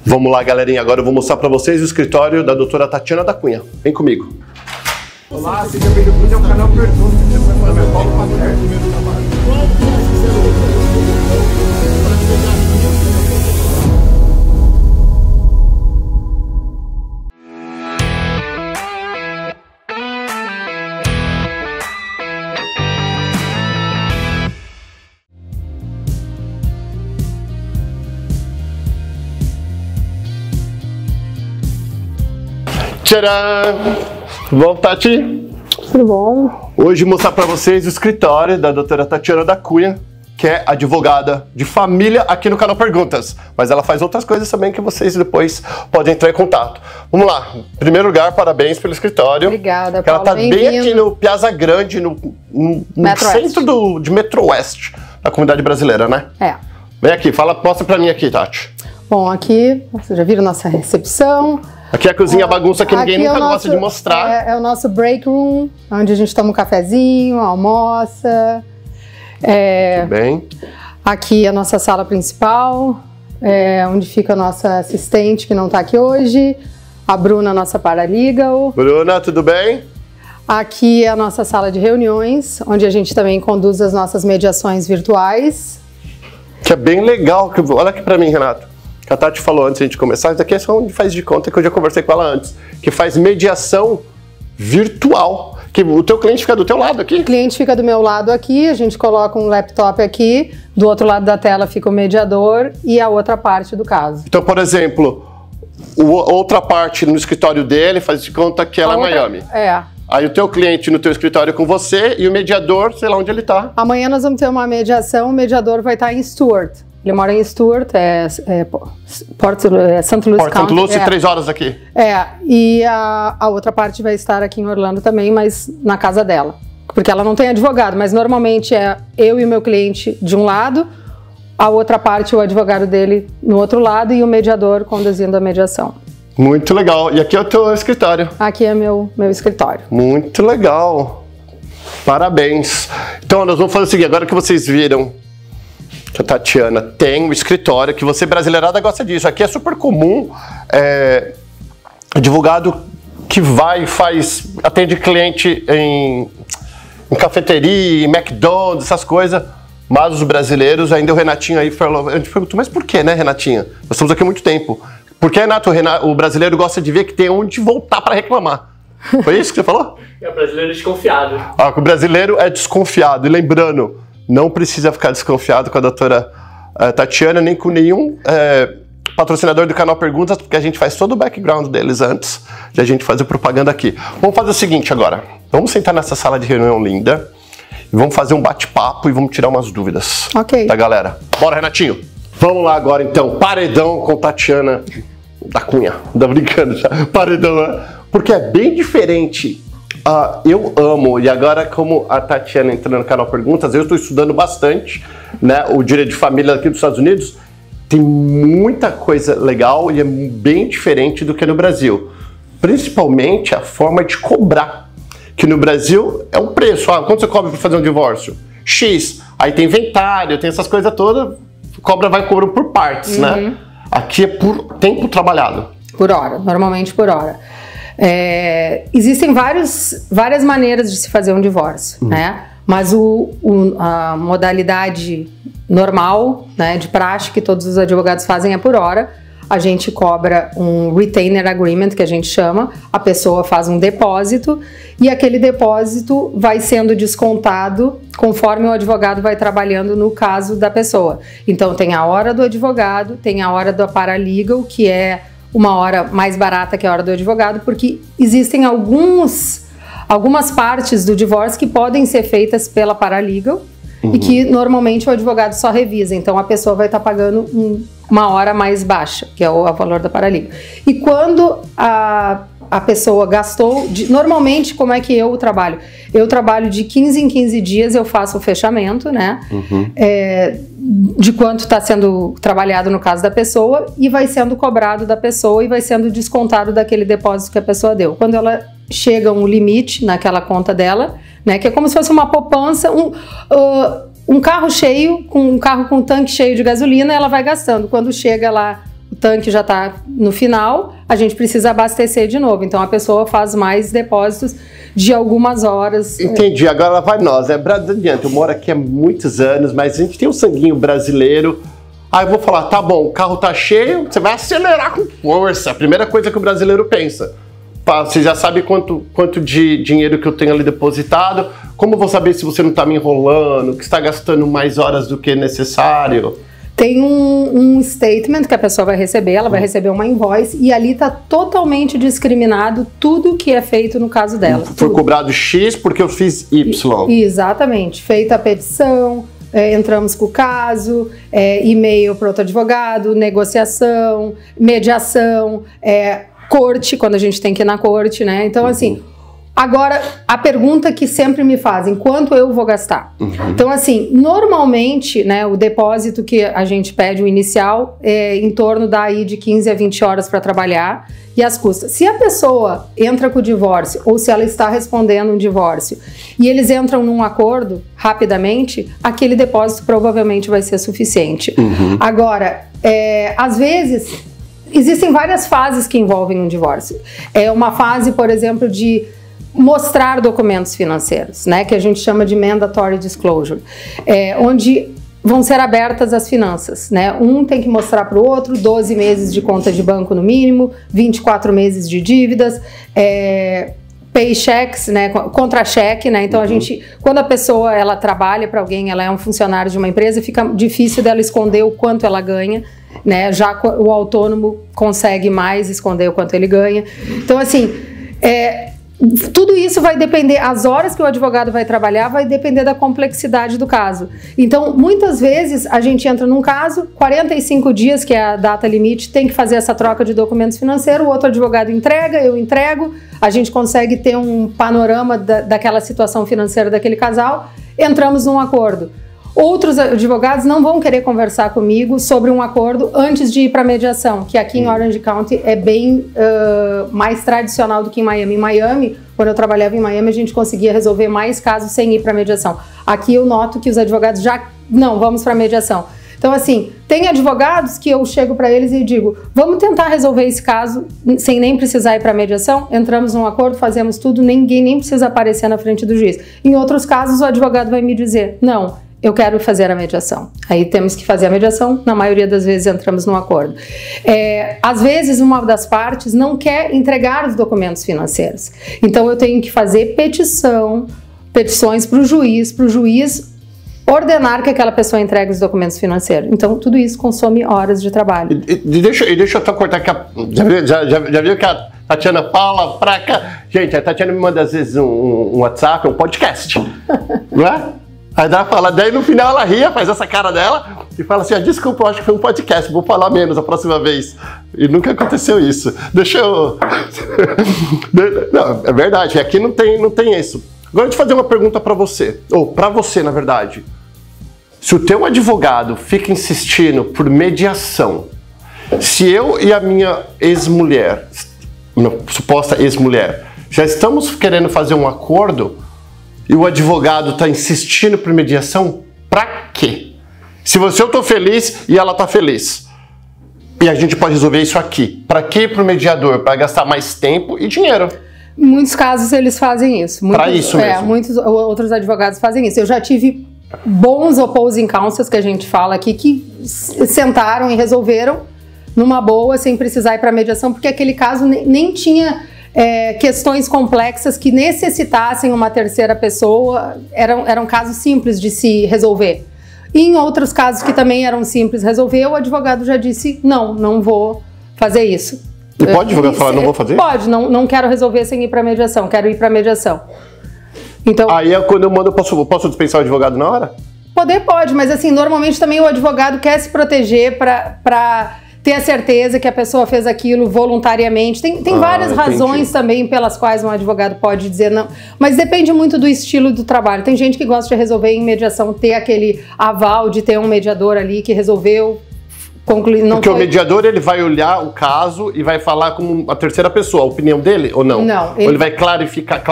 Vamos lá, galerinha. Agora eu vou mostrar para vocês o escritório da doutora Tatiana da Cunha. Vem comigo. Olá, seja bem-vindo ao canal Perguntas. Meu nome é Paulo Pater. Tcharam! Tudo bom, Tati? Tudo bom? Hoje vou mostrar para vocês o escritório da doutora Tatiana da Cunha, que é advogada de família aqui no canal Perguntas. Mas ela faz outras coisas também que vocês depois podem entrar em contato. Vamos lá. Em primeiro lugar, parabéns pelo escritório. Obrigada, Paulo. Ela tá bem aqui no Piazza Grande, no centro de Metro Oeste, da comunidade brasileira, né? É. Vem aqui, mostra pra mim aqui, Tati. Bom, aqui, vocês já viram nossa recepção. Aqui é a cozinha bagunça que ninguém nunca gosta de mostrar. É o nosso break room, onde a gente toma um cafezinho, almoça. Muito bem. Aqui é a nossa sala principal, onde fica a nossa assistente que não está aqui hoje, a Bruna, nossa paralegal. Bruna, tudo bem? Aqui é a nossa sala de reuniões, onde a gente também conduz as nossas mediações virtuais. Que é bem legal. Olha aqui pra mim, Renato. Que a Tati falou antes de a gente começar, isso aqui é só onde faz de conta que eu já conversei com ela antes, que faz mediação virtual, que o teu cliente fica do teu lado aqui. O cliente fica do meu lado aqui, a gente coloca um laptop aqui, do outro lado da tela fica o mediador e a outra parte do caso. Então, por exemplo, outra parte no escritório dele faz de conta que ela é Miami. É. Aí o teu cliente no teu escritório com você e o mediador, sei lá onde ele tá. Amanhã nós vamos ter uma mediação, o mediador vai estar em Stuart. Ele mora em Stuart, St. Louis Port St. Lucie, 3 horas aqui. E a outra parte vai estar aqui em Orlando também, mas na casa dela. Porque ela não tem advogado, mas normalmente é eu e o meu cliente de um lado, a outra parte o advogado dele no outro lado e o mediador conduzindo a mediação. Muito legal. E aqui é o teu escritório. Aqui é meu escritório. Muito legal. Parabéns. Então, nós vamos fazer o seguinte, agora que vocês viram que a Tatiana tem um escritório, que você brasileirada gosta disso. Aqui é super comum, advogado que atende cliente em cafeteria, em McDonald's, essas coisas, mas os brasileiros, ainda o Renatinho aí falou, a gente perguntou, mas por que, né, Renatinha? Nós estamos aqui há muito tempo. Por que, Renato, o brasileiro gosta de ver que tem onde voltar para reclamar? Foi isso que você falou? É, o brasileiro é desconfiado. O brasileiro é desconfiado, e lembrando, não precisa ficar desconfiado com a doutora Tatiana, nem com nenhum patrocinador do canal Perguntas, porque a gente faz todo o background deles antes de a gente fazer propaganda aqui. Vamos fazer o seguinte agora, vamos sentar nessa sala de reunião linda, e vamos fazer um bate-papo e vamos tirar umas dúvidas. Ok. Da galera. Bora, Renatinho? Vamos lá agora então, paredão com Tatiana da Cunha. Tá brincando já, paredão, né? Porque é bem diferente. Eu amo, e agora como a Tatiana entrando no canal Perguntas, eu estou estudando bastante, né, o direito de família aqui dos Estados Unidos, tem muita coisa legal e é bem diferente do que no Brasil. Principalmente a forma de cobrar, que no Brasil é um preço. Quanto você cobra para fazer um divórcio? X. Aí tem inventário, tem essas coisas todas, vai cobrando por partes, né? Aqui é por tempo trabalhado. Por hora, normalmente por hora. Existem várias maneiras de se fazer um divórcio, né? Mas a modalidade normal, né, de praxe que todos os advogados fazem é por hora. A gente cobra um retainer agreement, que a gente chama, a pessoa faz um depósito e aquele depósito vai sendo descontado conforme o advogado vai trabalhando no caso da pessoa. Então tem a hora do advogado, tem a hora do paralegal, que é uma hora mais barata que a hora do advogado, porque existem algumas partes do divórcio que podem ser feitas pela paralegal e que normalmente o advogado só revisa. Então a pessoa vai estar pagando uma hora mais baixa, que é o valor da paralegal. E quando a pessoa gastou, normalmente como é que eu trabalho? Eu trabalho de 15 em 15 dias, eu faço o fechamento, né? De quanto está sendo trabalhado no caso da pessoa e vai sendo cobrado da pessoa e vai sendo descontado daquele depósito que a pessoa deu. Quando ela chega a um limite naquela conta dela, né? Que é como se fosse uma poupança, um carro cheio, um carro com tanque cheio de gasolina, ela vai gastando. Quando chega lá tanque já está no final, a gente precisa abastecer de novo. Então a pessoa faz mais depósitos de algumas horas. Entendi, agora vai nós, né? Eu moro aqui há muitos anos, mas a gente tem um sanguinho brasileiro. Aí eu vou falar, tá bom, o carro tá cheio, você vai acelerar com força. A primeira coisa que o brasileiro pensa. Você já sabe quanto de dinheiro que eu tenho ali depositado. Como eu vou saber se você não está me enrolando, que está gastando mais horas do que necessário? Tem um statement que a pessoa vai receber, ela vai receber uma invoice e ali está totalmente discriminado tudo que é feito no caso dela. Foi cobrado X porque eu fiz Y. Exatamente. Feita a petição, entramos com o caso, e-mail para outro advogado, negociação, mediação, corte, quando a gente tem que ir na corte, né? Então, assim, agora, a pergunta que sempre me fazem, quanto eu vou gastar? Então, assim, normalmente, né, o depósito que a gente pede, o inicial, é em torno daí de 15 a 20 horas para trabalhar e as custas. Se a pessoa entra com o divórcio ou se ela está respondendo um divórcio e eles entram num acordo rapidamente, aquele depósito provavelmente vai ser suficiente. Agora, às vezes... Existem várias fases que envolvem um divórcio. É uma fase, por exemplo, de mostrar documentos financeiros, né, que a gente chama de mandatory disclosure, onde vão ser abertas as finanças, né? Um tem que mostrar para o outro 12 meses de conta de banco no mínimo, 24 meses de dívidas, paychecks, né, contra-cheque, né? Então a gente, quando a pessoa ela trabalha para alguém, ela é um funcionário de uma empresa, fica difícil dela esconder o quanto ela ganha, né? Já o autônomo consegue mais esconder o quanto ele ganha. Então, assim, tudo isso vai depender, as horas que o advogado vai trabalhar vai depender da complexidade do caso. Então, muitas vezes a gente entra num caso, 45 dias, que é a data limite, tem que fazer essa troca de documentos financeiros, o outro advogado entrega, eu entrego, a gente consegue ter um panorama daquela situação financeira daquele casal, entramos num acordo. Outros advogados não vão querer conversar comigo sobre um acordo antes de ir para mediação, que aqui em Orange County é bem mais tradicional do que em Miami. Em Miami, quando eu trabalhava em Miami, a gente conseguia resolver mais casos sem ir para mediação. Aqui eu noto que os advogados já, não, vamos para mediação. Então, assim, tem advogados que eu chego para eles e digo, vamos tentar resolver esse caso sem nem precisar ir para mediação, entramos num acordo, fazemos tudo, ninguém nem precisa aparecer na frente do juiz. Em outros casos, o advogado vai me dizer, não, eu quero fazer a mediação. Aí temos que fazer a mediação, na maioria das vezes entramos num acordo. Às vezes uma das partes não quer entregar os documentos financeiros. Então eu tenho que fazer petições para o juiz ordenar que aquela pessoa entregue os documentos financeiros. Então tudo isso consome horas de trabalho. Deixa eu até cortar aqui, já viu que a Tatiana fala pra cá? Gente, a Tatiana me manda às vezes um WhatsApp, um podcast, não é? Aí ela fala, daí no final ela ria, faz essa cara dela e fala assim, desculpa, eu acho que foi um podcast, vou falar menos a próxima vez. E nunca aconteceu isso. Deixa eu... Não, é verdade, aqui não tem isso. Agora deixa eu fazer uma pergunta pra você, ou pra você, na verdade. Se o teu advogado fica insistindo por mediação, se eu e a minha ex-mulher, suposta ex-mulher, já estamos querendo fazer um acordo, e o advogado está insistindo por mediação, pra quê? Se eu tô feliz e ela tá feliz, e a gente pode resolver isso aqui, pra que pro mediador? Para gastar mais tempo e dinheiro. Em muitos casos eles fazem isso. Para isso mesmo. Muitos outros advogados fazem isso. Eu já tive bons opposing counsels, que a gente fala aqui, que sentaram e resolveram numa boa, sem precisar ir para mediação, porque aquele caso nem tinha... questões complexas que necessitassem uma terceira pessoa, eram casos simples de se resolver. E em outros casos que também eram simples de resolver, o advogado já disse, não vou fazer isso. E pode o advogado falar, não vou fazer? Pode, não quero resolver sem ir para mediação, quero ir para mediação. Então, aí quando eu mando, eu posso dispensar o advogado na hora? Pode, mas assim, normalmente também o advogado quer se proteger para ter a certeza que a pessoa fez aquilo voluntariamente. Tem várias razões também pelas quais um advogado pode dizer não, mas depende muito do estilo do trabalho. Tem gente que gosta de resolver em mediação, ter aquele aval de ter um mediador ali que resolveu concluir. Porque o mediador ele vai olhar o caso e vai falar como a terceira pessoa, a opinião dele ou não? Não. Ele vai clarificar.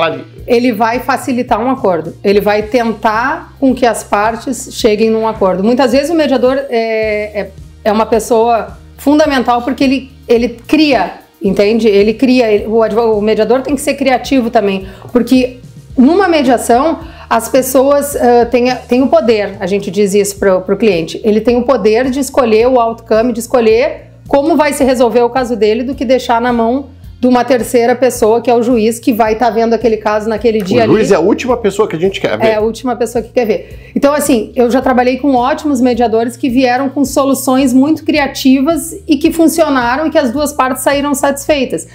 Ele vai facilitar um acordo. Ele vai tentar com que as partes cheguem num acordo. Muitas vezes o mediador é uma pessoa fundamental porque ele cria, entende? Ele cria, o mediador tem que ser criativo também, porque numa mediação as pessoas têm o poder, a gente diz isso para o cliente, ele tem o poder de escolher o outcome, de escolher como vai se resolver o caso dele, do que deixar na mão de uma terceira pessoa, que é o juiz, que vai estar vendo aquele caso naquele dia ali. O juiz é a última pessoa que a gente quer ver. É a última pessoa que quer ver. Então, assim, eu já trabalhei com ótimos mediadores que vieram com soluções muito criativas e que funcionaram e que as duas partes saíram satisfeitas.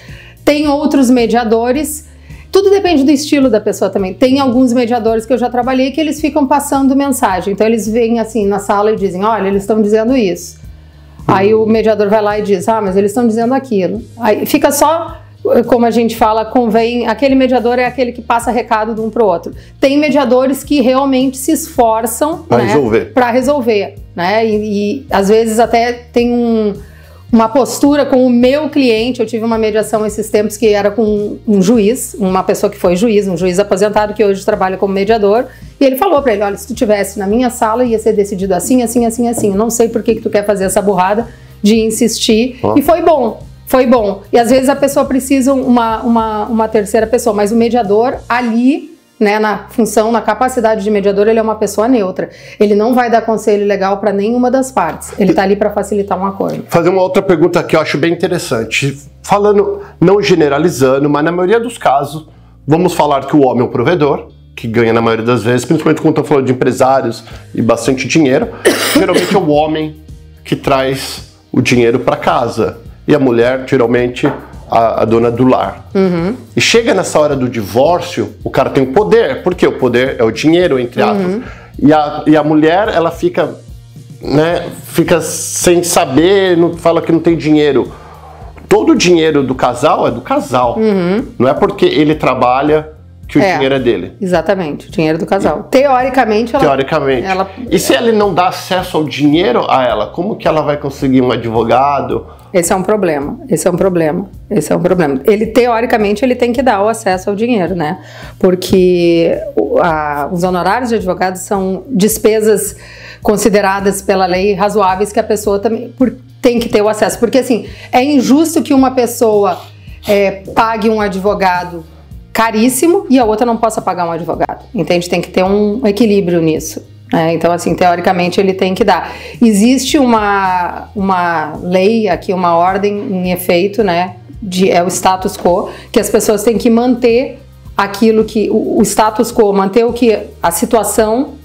Tem outros mediadores, tudo depende do estilo da pessoa também. Tem alguns mediadores que eu já trabalhei que eles ficam passando mensagem. Então, eles vêm assim na sala e dizem, olha, eles estão dizendo isso. Aí o mediador vai lá e diz, mas eles estão dizendo aquilo. Aí fica só, como a gente fala, convém, aquele mediador é aquele que passa recado de um para o outro. Tem mediadores que realmente se esforçam para resolver, né? E às vezes até tem uma postura com o meu cliente. Eu tive uma mediação esses tempos que era com um juiz, uma pessoa que foi juiz, um juiz aposentado que hoje trabalha como mediador, e ele falou para ele, olha, se tu tivesse na minha sala ia ser decidido assim, assim, assim, assim, não sei por que tu quer fazer essa burrada de insistir, e foi bom. Foi bom. E às vezes a pessoa precisa uma terceira pessoa, mas o mediador ali, né, na função, na capacidade de mediador, ele é uma pessoa neutra. Ele não vai dar conselho legal para nenhuma das partes. Ele está ali para facilitar um acordo. Fazer uma outra pergunta que eu acho bem interessante. Falando, não generalizando, mas na maioria dos casos, vamos falar que o homem é o provedor, que ganha na maioria das vezes, principalmente quando estamos falando de empresários e bastante dinheiro. Geralmente é o homem que traz o dinheiro para casa. E a mulher, geralmente, a dona do lar. E chega nessa hora do divórcio, o cara tem o poder, porque o poder é o dinheiro, entre aspas. E a mulher, ela fica, né, fica sem saber, fala que não tem dinheiro. Todo o dinheiro do casal é do casal. Não é porque ele trabalha que o dinheiro é dele. Exatamente, o dinheiro do casal. Teoricamente, ela... E se ele não dá acesso ao dinheiro a ela, como que ela vai conseguir um advogado? Esse é um problema, esse é um problema. Ele, teoricamente, ele tem que dar o acesso ao dinheiro, né? Porque os honorários de advogado são despesas consideradas pela lei razoáveis que a pessoa também tem que ter o acesso. Porque, assim, é injusto que uma pessoa pague um advogado caríssimo e a outra não possa pagar um advogado, entende? Tem que ter um equilíbrio nisso. Então, assim, teoricamente ele tem que dar. Existe uma lei aqui, uma ordem em efeito, né? É o status quo, que as pessoas têm que manter aquilo que... O status quo, manter a situação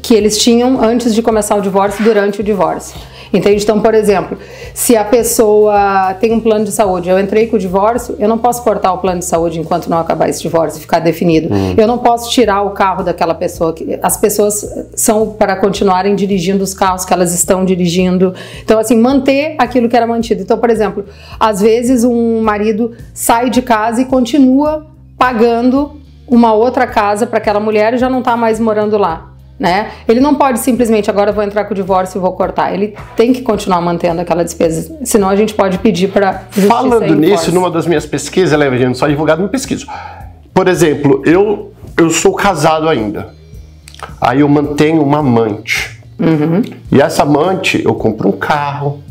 que eles tinham antes de começar o divórcio, durante o divórcio. Entende? Então, por exemplo, se a pessoa tem um plano de saúde, eu entrei com o divórcio, eu não posso cortar o plano de saúde enquanto não acabar esse divórcio, ficar definido. Eu não posso tirar o carro daquela pessoa. As pessoas são para continuarem dirigindo os carros que elas estão dirigindo. Então, assim, manter aquilo que era mantido. Então, por exemplo, às vezes um marido sai de casa e continua pagando uma outra casa para aquela mulher e já não está mais morando lá. Né? Ele não pode simplesmente, agora eu vou entrar com o divórcio e vou cortar. Ele tem que continuar mantendo aquela despesa, senão a gente pode pedir para justiça. Falando nisso, numa das minhas pesquisas, eu não sou advogado, não pesquiso. Por exemplo, eu sou casado ainda. Aí eu mantenho uma amante. E essa amante, eu compro um carro,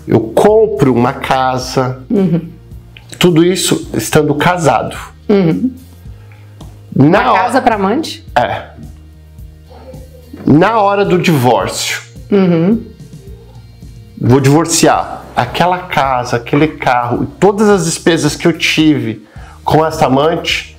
eu compro uma casa. Tudo isso estando casado. Uma casa para amante? Na hora do divórcio, vou divorciar, aquela casa, aquele carro, todas as despesas que eu tive com essa amante,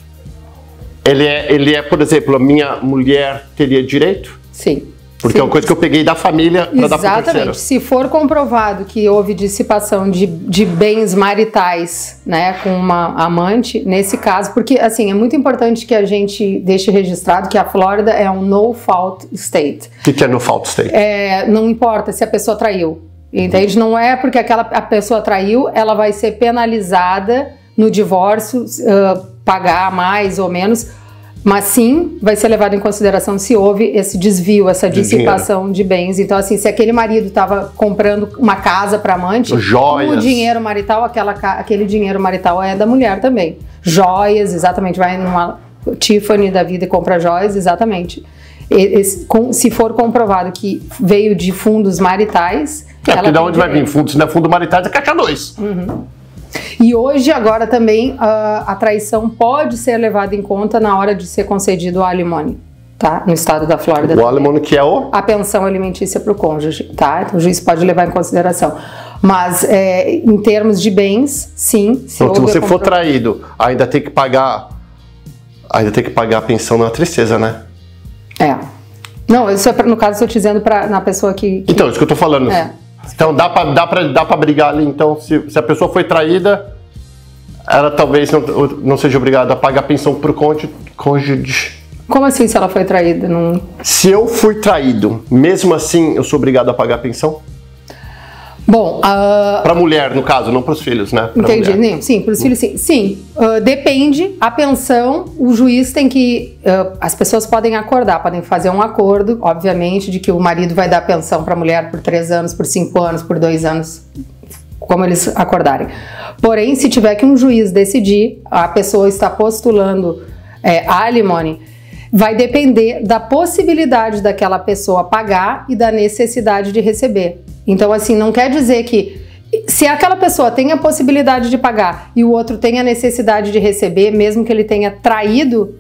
ele é, por exemplo, a minha mulher teria direito? Sim. Porque é uma coisa que eu peguei da família para dar para o terceiro. Exatamente. Se for comprovado que houve dissipação de bens maritais, né, com uma amante, nesse caso, porque, assim, é muito importante que a gente deixe registrado que a Flórida é um no-fault state. O que é no-fault state? Não importa se a pessoa traiu, entende? Não é porque a pessoa traiu, ela vai ser penalizada no divórcio, pagar mais ou menos, mas sim vai ser levado em consideração se houve esse desvio, essa dissipação de bens. Então, assim, se aquele marido estava comprando uma casa para amante, joias, o dinheiro marital, aquele dinheiro marital é da mulher também. Joias, exatamente, vai numa Tiffany da vida e compra joias, exatamente. Se for comprovado que veio de fundos maritais, Porque de onde vai vir fundo? Se não é fundo humanitário, é caixa 2. E hoje, agora também, a traição pode ser levada em conta na hora de ser concedido o alimony, tá? No estado da Flórida. O alimony que é a pensão alimentícia para o cônjuge, tá? Então, o juiz pode levar em consideração. Mas, em termos de bens, sim. Se você for traído, ainda tem que pagar a pensão na tristeza, né? Não, isso é no caso, estou te dizendo na pessoa que... Então, isso que eu tô falando. Então, dá pra brigar ali, então, se a pessoa foi traída, ela talvez não seja obrigada a pagar a pensão pro cônjuge. Como assim, se ela foi traída? Não... Se eu fui traído, mesmo assim, eu sou obrigado a pagar a pensão? Bom, para mulher, no caso, não para os filhos, né? Entendi. Sim, para os filhos, sim. Sim, depende. A pensão, o juiz tem que... as pessoas podem acordar, podem fazer um acordo, obviamente, de que o marido vai dar pensão para a mulher por 3 anos, por 5 anos, por 2 anos, como eles acordarem. Porém, se tiver que um juiz decidir, a pessoa está postulando alimony, vai depender da possibilidade daquela pessoa pagar e da necessidade de receber. Então, assim, não quer dizer que se aquela pessoa tem a possibilidade de pagar e o outro tem a necessidade de receber, mesmo que ele tenha traído,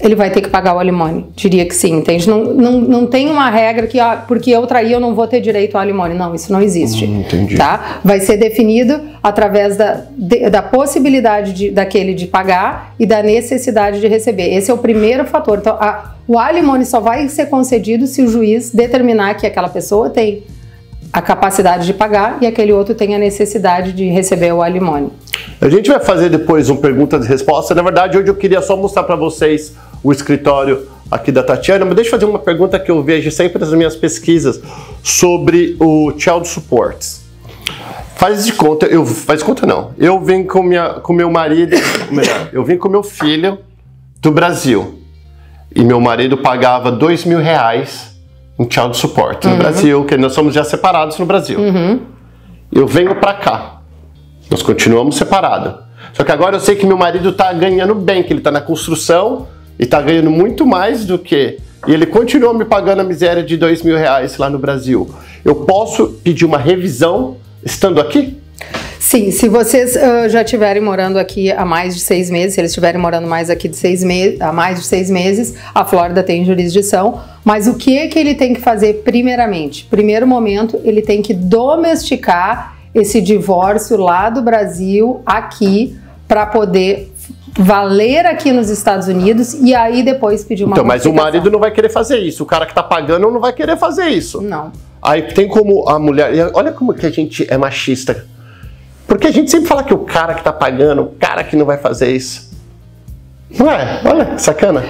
ele vai ter que pagar o alimony. Diria que sim, entende? Não tem uma regra que, porque eu traí, eu não vou ter direito ao alimony. Não, isso não existe. Entendi. Tá? Vai ser definido através da possibilidade daquele de pagar e da necessidade de receber. Esse é o primeiro fator. Então, o alimony só vai ser concedido se o juiz determinar que aquela pessoa tem a capacidade de pagar e aquele outro tem a necessidade de receber o alimony. A gente vai fazer depois uma pergunta de resposta. Na verdade, hoje eu queria só mostrar para vocês o escritório aqui da Tatiana, mas deixa eu fazer uma pergunta que eu vejo sempre nas minhas pesquisas sobre o Child Support. Faz de conta não. Eu vim com meu marido, eu vim com meu filho do Brasil e meu marido pagava R$2.000 em Child Support no Brasil, que nós somos já separados no Brasil. Eu venho pra cá, nós continuamos separados. Só que agora eu sei que meu marido tá ganhando bem, que ele tá na construção e tá ganhando muito mais do que... E ele continua me pagando a miséria de R$2.000 lá no Brasil. Eu posso pedir uma revisão estando aqui? Sim, se vocês já estiverem morando aqui há mais de 6 meses, se eles estiverem morando mais aqui há mais de 6 meses, a Flórida tem jurisdição. Mas o que ele tem que fazer primeiramente? Primeiro momento, ele tem que domesticar esse divórcio lá do Brasil aqui para poder valer aqui nos Estados Unidos e aí depois pedir uma modificação. Mas o marido não vai querer fazer isso, o cara que tá pagando não vai querer fazer isso. Não. Aí tem como a mulher... Olha como que a gente é machista. Porque a gente sempre fala que o cara que tá pagando, o cara que não vai fazer isso. Não é? Olha, que sacana.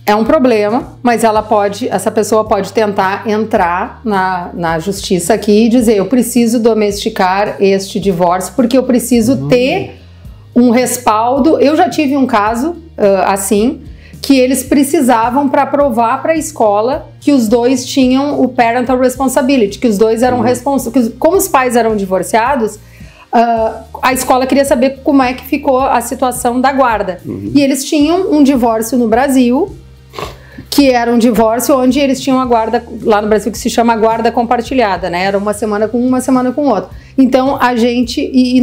É um problema, mas essa pessoa pode tentar entrar na justiça aqui e dizer: eu preciso domesticar este divórcio porque eu preciso ter um respaldo. Eu já tive um caso assim, que eles precisavam para provar para a escola que os dois tinham o parental responsibility, que os dois eram responsáveis. Como os pais eram divorciados, a escola queria saber como é que ficou a situação da guarda. E eles tinham um divórcio no Brasil, que era um divórcio onde eles tinham a guarda, lá no Brasil, que se chama guarda compartilhada, né? Era uma semana com um, uma semana com o outro. Então, a gente...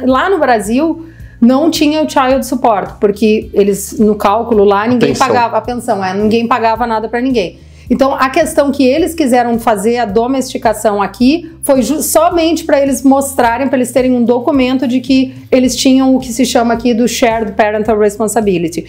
lá no Brasil, não tinha o child support, porque eles, no cálculo lá, ninguém pagava a pensão, ninguém pagava nada para ninguém. Então, a questão que eles quiseram fazer, a domesticação aqui, foi somente para eles mostrarem, para eles terem um documento de que eles tinham o que se chama aqui do Shared Parental Responsibility.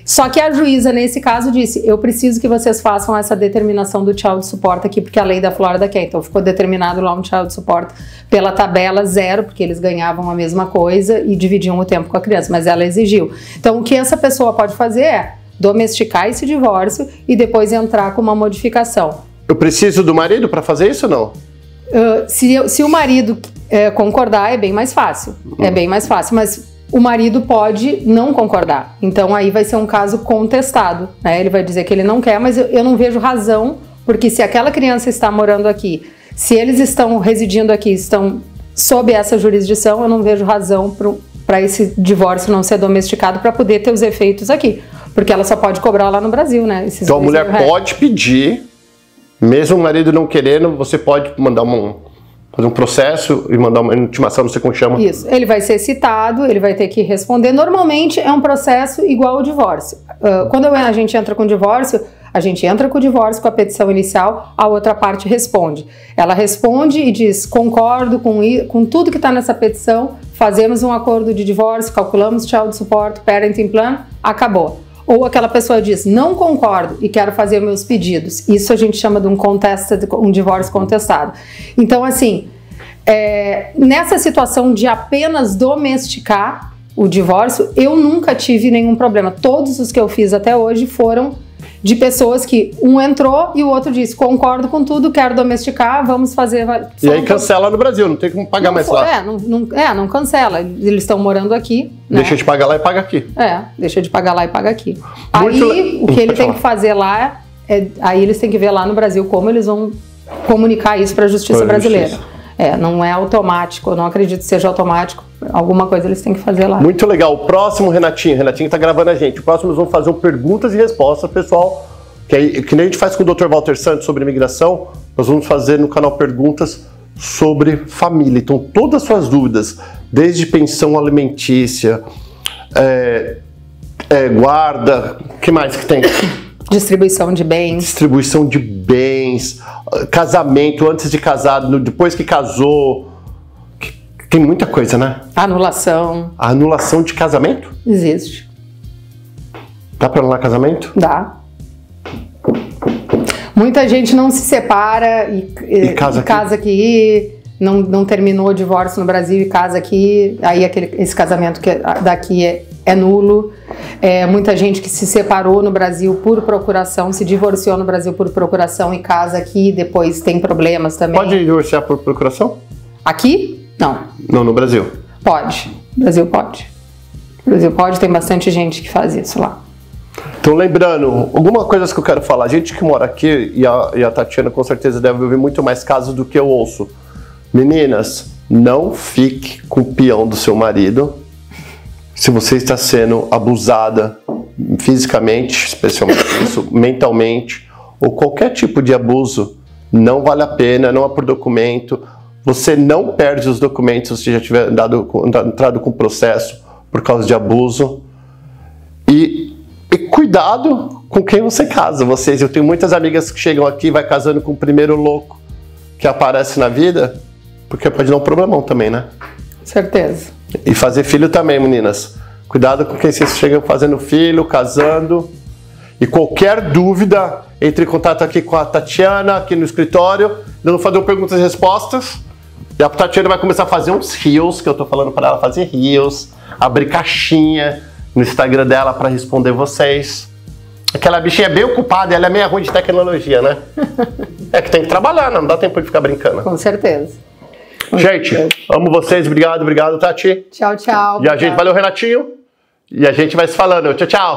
Só que a juíza, nesse caso, disse: eu preciso que vocês façam essa determinação do Child Support aqui, porque a lei da Flórida quer. Então, ficou determinado lá um Child Support pela tabela 0, porque eles ganhavam a mesma coisa e dividiam o tempo com a criança, mas ela exigiu. Então, o que essa pessoa pode fazer é domesticar esse divórcio e depois entrar com uma modificação. Eu preciso do marido para fazer isso ou não? Se o marido concordar, é bem mais fácil. É bem mais fácil, mas o marido pode não concordar. Então aí vai ser um caso contestado, né? Ele vai dizer que ele não quer, mas eu não vejo razão, porque se aquela criança está morando aqui, se eles estão residindo aqui, estão sob essa jurisdição, eu não vejo razão para esse divórcio não ser domesticado para poder ter os efeitos aqui. Porque ela só pode cobrar lá no Brasil, né? Então a mulher pode pedir Mesmo o marido não querendo, você pode mandar fazer um processo e mandar uma intimação, não sei como chama. Isso, ele vai ser citado, ele vai ter que responder. Normalmente é um processo igual ao divórcio. Quando a gente entra com o divórcio, a gente entra com o divórcio, com a petição inicial, a outra parte responde. Ela responde e diz, concordo com tudo que está nessa petição, fazemos um acordo de divórcio, calculamos child support, parenting plan, acabou. Ou aquela pessoa diz, não concordo e quero fazer meus pedidos. Isso a gente chama de um divórcio contestado. Então, assim, nessa situação de apenas domesticar o divórcio, eu nunca tive nenhum problema. Todos os que eu fiz até hoje foram de pessoas que um entrou e o outro disse, concordo com tudo, quero domesticar, vamos fazer... E aí cancela no Brasil, não tem como pagar mais lá. Não cancela. Eles estão morando aqui. Né? Deixa de pagar lá e paga aqui. Deixa de pagar lá e paga aqui. Aí, o que ele tem que fazer lá, aí eles têm que ver lá no Brasil como eles vão comunicar isso para a justiça brasileira. Não é automático, eu não acredito que seja automático. Alguma coisa eles têm que fazer lá. Muito legal. O próximo, Renatinho tá gravando a gente. O próximo nós vamos fazer perguntas e respostas, pessoal. Que nem a gente faz com o Dr. Walter Santos sobre imigração, nós vamos fazer no canal perguntas sobre família. Então, todas as suas dúvidas, desde pensão alimentícia, guarda, o que mais que tem? Distribuição de bens. Distribuição de bens, casamento, antes de casar, depois que casou. Tem muita coisa, né? Anulação. A anulação de casamento? Existe. Dá pra anular casamento? Dá. Muita gente não se separa e casa aqui, não terminou o divórcio no Brasil e casa aqui, aí esse casamento daqui é nulo. Muita gente que se separou no Brasil por procuração, se divorciou no Brasil por procuração e casa aqui, depois tem problemas também. Pode divorciar por procuração? Aqui? Não. Não, no Brasil? Pode. No Brasil pode. No Brasil pode, tem bastante gente que faz isso lá. Então, lembrando, alguma coisa que eu quero falar, a gente que mora aqui, e a Tatiana com certeza deve ouvir muito mais casos do que eu ouço. Meninas, não fique com o peão do seu marido se você está sendo abusada fisicamente, especialmente isso, mentalmente, ou qualquer tipo de abuso. Não vale a pena, não é por documento. Você não perde os documentos se já tiver entrado com processo por causa de abuso. E cuidado com quem você casa. Eu tenho muitas amigas que chegam aqui e vai casando com o primeiro louco que aparece na vida, porque pode dar um problemão também, né? Certeza. E fazer filho também, meninas. Cuidado com quem vocês chegam fazendo filho, casando. E qualquer dúvida, entre em contato aqui com a Tatiana, aqui no escritório. Nós vamos fazer perguntas e respostas. E a Tatiana vai começar a fazer uns reels, que eu tô falando para ela fazer reels, abrir caixinha no Instagram dela para responder vocês. Aquela bichinha é bem ocupada, ela é meio ruim de tecnologia, né? É que tem que trabalhar, não dá tempo de ficar brincando. Com certeza. Gente, amo vocês, obrigado, Tati. Tchau, tchau. E a gente, valeu, Renatinho. E a gente vai se falando. Tchau, tchau.